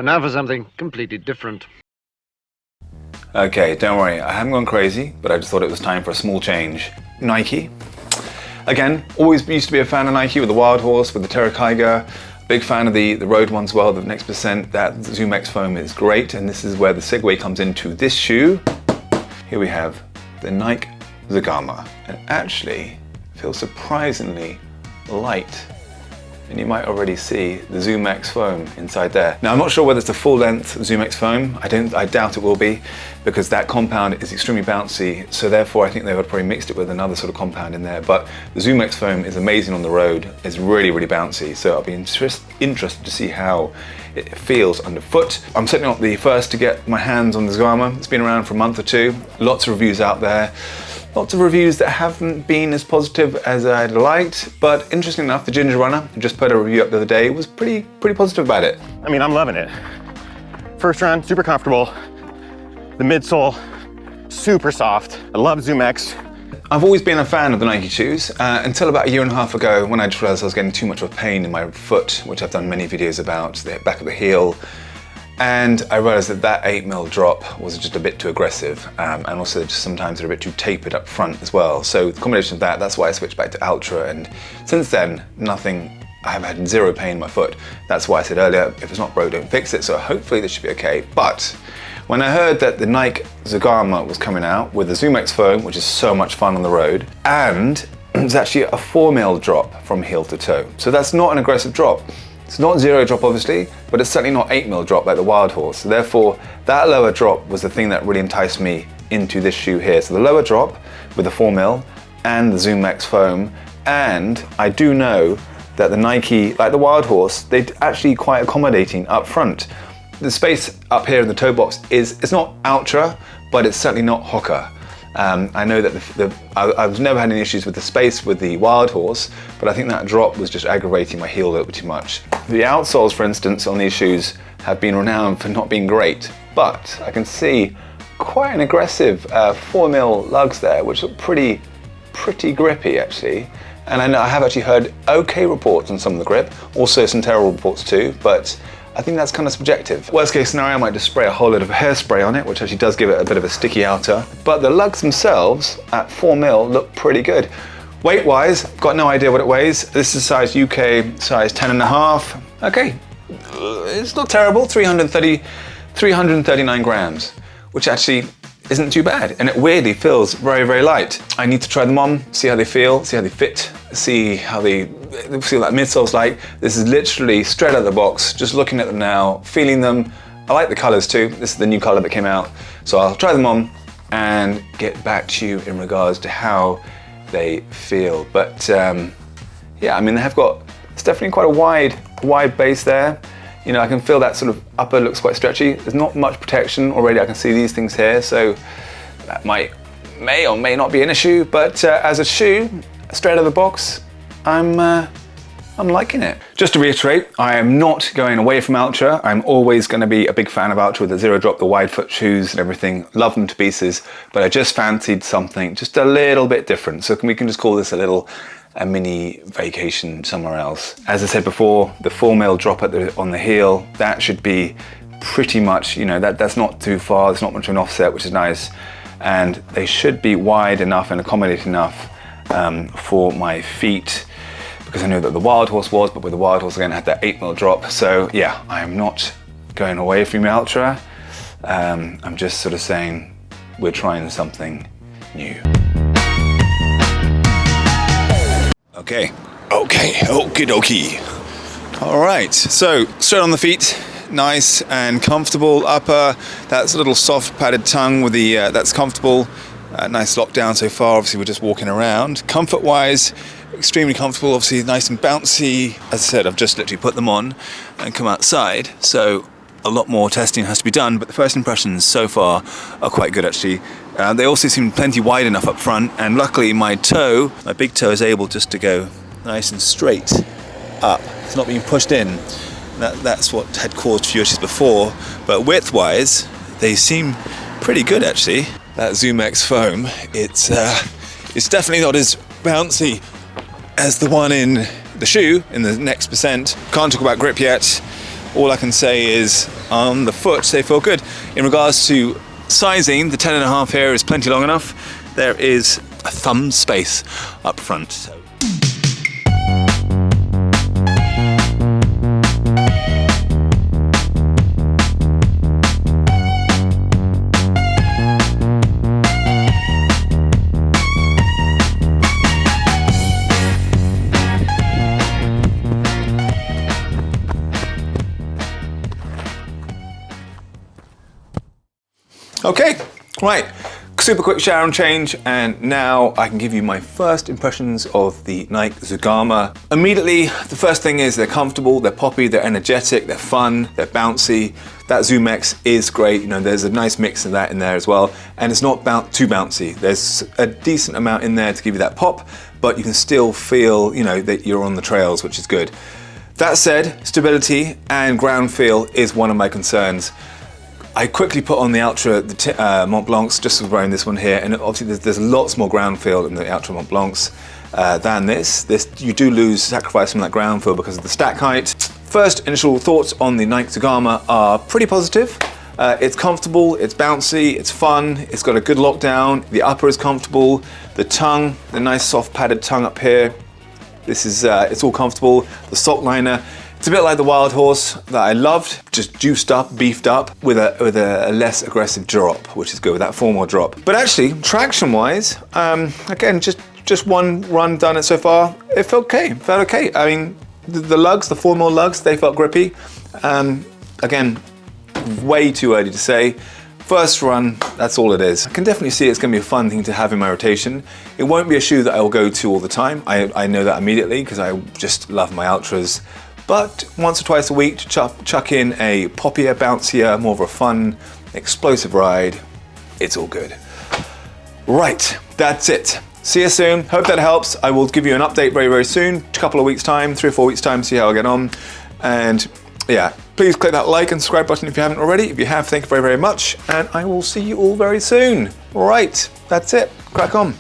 now for something completely different. Okay, don't worry, I haven't gone crazy, but I just thought it was time for a small change. Nike. Again, always used to be a fan of Nike with the Wild Horse, with the Terrakyga. Big fan of the road one as well, the next percent. That Zoom X foam is great, and this is where the segue comes into this shoe. Here we have the Nike Zegama. It actually feels surprisingly light. And you might already see the Zoom X foam inside there. Now I'm not sure whether it's the full length Zoom X foam. I doubt it will be, because that compound is extremely bouncy. So therefore I think they would probably mixed it with another sort of compound in there. But the Zoom X foam is amazing on the road. It's really, really bouncy. So I'll be interested to see how it feels underfoot. I'm certainly not the first to get my hands on the Zegama. It's been around for a month or two. Lots of reviews out there. Lots of reviews that haven't been as positive as I'd liked, but interesting enough, the Ginger Runner, who just put a review up the other day, was pretty positive about it. I mean, I'm loving it. First run, super comfortable. The midsole, super soft. I love Zoom X. I've always been a fan of the Nike shoes until about a year and a half ago, when I just realized I was getting too much of a pain in my foot, which I've done many videos about, the back of the heel. And I realized that 8mm drop was just a bit too aggressive, and also just sometimes they're a bit too tapered up front as well. So the combination of that's why I switched back to Altra, and since then, I have had zero pain in my foot. That's why I said earlier, if it's not broke, don't fix it, so hopefully this should be okay. But when I heard that the Nike Zegama was coming out with the Zoom X foam, which is so much fun on the road, and it's actually a 4mm drop from heel to toe. So that's not an aggressive drop. It's not zero drop obviously, but it's certainly not 8mm drop like the Wild Horse. So therefore, that lower drop was the thing that really enticed me into this shoe here. So the lower drop with the 4mm and the Zoom X foam, and I do know that the Nike, like the Wild Horse, they're actually quite accommodating up front. The space up here in the toe box it's not Altra, but it's certainly not Hoka. I know that I've never had any issues with the space with the Wild Horse, but I think that drop was just aggravating my heel a little bit too much. The outsoles, for instance, on these shoes have been renowned for not being great, but I can see quite an aggressive 4mm lugs there, which look pretty grippy actually. And I know I have actually heard okay reports on some of the grip, also some terrible reports too, but I think that's kind of subjective. Worst case scenario, I might just spray a whole load of hairspray on it, which actually does give it a bit of a sticky outer. But the lugs themselves at 4mm look pretty good. Weight-wise, got no idea what it weighs. This is size UK, size 10.5. Okay, it's not terrible, 339 grams, which actually isn't too bad. And it weirdly feels very, very light. I need to try them on, see how they feel, see how they fit, see how they feel that midsole's like. This is literally straight out of the box, just looking at them now, feeling them. I like the colors too. This is the new color that came out. So I'll try them on and get back to you in regards to how they feel. But yeah, I mean, it's definitely quite a wide base there. You know, I can feel that sort of upper looks quite stretchy. There's not much protection already. I can see these things here, so that may or may not be an issue. But as a shoe, straight out of the box, I'm liking it. Just to reiterate, I am not going away from Altra. I'm always going to be a big fan of Altra with the zero drop, the wide foot shoes and everything. Love them to pieces, but I just fancied something just a little bit different. So we can just call this a mini vacation somewhere else. As I said before, the 4mm drop on the heel, that should be pretty much, you know, that's not too far. There's not much of an offset, which is nice. And they should be wide enough and accommodating enough for my feet, because I know that the Wild Horse was, but with the Wild Horse again, I had that 8mm drop. So yeah, I am not going away from Altra. I'm just sort of saying we're trying something new. Okay, okie dokie. All right, so straight on the feet, nice and comfortable. Upper, that's a little soft padded tongue with the, that's comfortable. Nice lockdown so far, obviously we're just walking around. Comfort-wise, extremely comfortable, obviously nice and bouncy. As I said, I've just literally put them on and come outside, so a lot more testing has to be done, but the first impressions so far are quite good actually. They also seem plenty wide enough up front, and luckily my big toe is able just to go nice and straight up. It's not being pushed in. That's what had caused few issues before, but width-wise, they seem pretty good actually. That Zoom X foam, it's definitely not as bouncy as the one in the shoe, in the next percent. Can't talk about grip yet. All I can say is on the foot, they feel good. In regards to sizing, the 10.5 here is plenty long enough. There is a thumb space up front. So. Okay, right, super quick shower and change, and now I can give you my first impressions of the Nike Zegama. Immediately, the first thing is they're comfortable, they're poppy, they're energetic, they're fun, they're bouncy. That Zoom X is great, you know, there's a nice mix of that in there as well, and it's not too bouncy. There's a decent amount in there to give you that pop, but you can still feel, you know, that you're on the trails, which is good. That said, stability and ground feel is one of my concerns. I quickly put on the Altra Mont Blancs, just wearing this one here, and obviously there's lots more ground feel in the Altra Mont Blancs than this. You do sacrifice some of that ground feel because of the stack height. First initial thoughts on the Nike Zegama are pretty positive. It's comfortable, it's bouncy, it's fun, it's got a good lockdown, the upper is comfortable, the tongue, the nice soft padded tongue up here, this is, it's all comfortable. The sock liner, it's a bit like the Wild Horse that I loved, just juiced up, beefed up with a less aggressive drop, which is good with that formal drop. But actually, traction-wise, again, just one run done it so far, it felt okay. I mean, the lugs, the 4mm lugs, they felt grippy. Again, way too early to say. First run, that's all it is. I can definitely see it's going to be a fun thing to have in my rotation. It won't be a shoe that I will go to all the time. I know that immediately because I just love my Altras. But once or twice a week to chuck in a poppier, bouncier, more of a fun, explosive ride, it's all good. Right, that's it. See you soon. Hope that helps. I will give you an update very, very soon. A couple of weeks time, 3 or 4 weeks time, see how I get on. And yeah, please click that like and subscribe button if you haven't already. If you have, thank you very, very much. And I will see you all very soon. Right, that's it. Crack on.